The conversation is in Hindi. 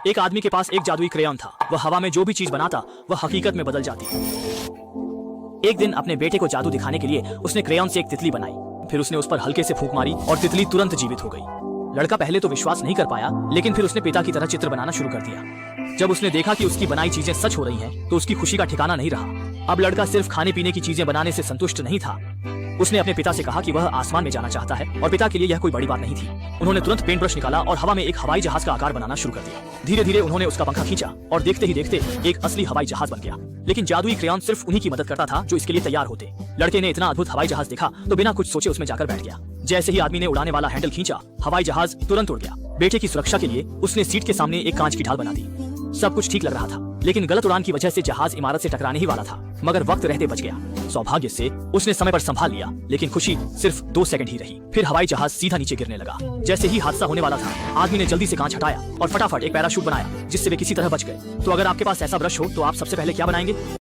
एक आदमी के पास एक जादुई क्रेयॉन था। वह हवा में जो भी चीज बनाता वह हकीकत में बदल जाती। एक दिन अपने बेटे को जादू दिखाने के लिए उसने क्रेयॉन से एक तितली बनाई। फिर उसने उस पर हल्के से फूंक मारी और तितली तुरंत जीवित हो गई। लड़का पहले तो विश्वास नहीं कर पाया, लेकिन फिर उसने पिता की तरह चित्र बनाना शुरू कर दिया। जब उसने देखा कि उसकी बनाई चीजें सच हो रही हैं, तो उसकी खुशी का ठिकाना नहीं रहा। अब लड़का सिर्फ खाने पीने की चीजें बनाने से संतुष्ट नहीं था। उसने अपने पिता से कहा कि वह आसमान में जाना चाहता है, और पिता के लिए यह कोई बड़ी बात नहीं थी। उन्होंने तुरंत पेंट ब्रश निकाला और हवा में एक हवाई जहाज का आकार बनाना शुरू कर दिया। धीरे धीरे उन्होंने उसका पंखा खींचा और देखते ही देखते एक असली हवाई जहाज बन गया। लेकिन जादुई क्रेयॉन सिर्फ उन्हीं की मदद करता था जो इसके लिए तैयार होते। लड़के ने इतना अद्भुत हवाई जहाज देखा तो बिना कुछ सोचे उसमें जाकर बैठ गया। जैसे ही आदमी ने उड़ाने वाला हैंडल खींचा, हवाई जहाज तुरंत उड़ गया। बेटे की सुरक्षा के लिए उसने सीट के सामने एक कांच की ढाल बना दी। सब कुछ ठीक लग रहा था, लेकिन गलत उड़ान की वजह से जहाज इमारत से टकराने ही वाला था, मगर वक्त रहते बच गया। सौभाग्य से उसने समय पर संभाल लिया, लेकिन खुशी सिर्फ 2 सेकंड ही रही। फिर हवाई जहाज सीधा नीचे गिरने लगा। जैसे ही हादसा होने वाला था, आदमी ने जल्दी से कांच हटाया और फटाफट एक पैराशूट बनाया, जिससे वे किसी तरह बच गए। तो अगर आपके पास ऐसा ब्रश हो तो आप सबसे पहले क्या बनाएंगे?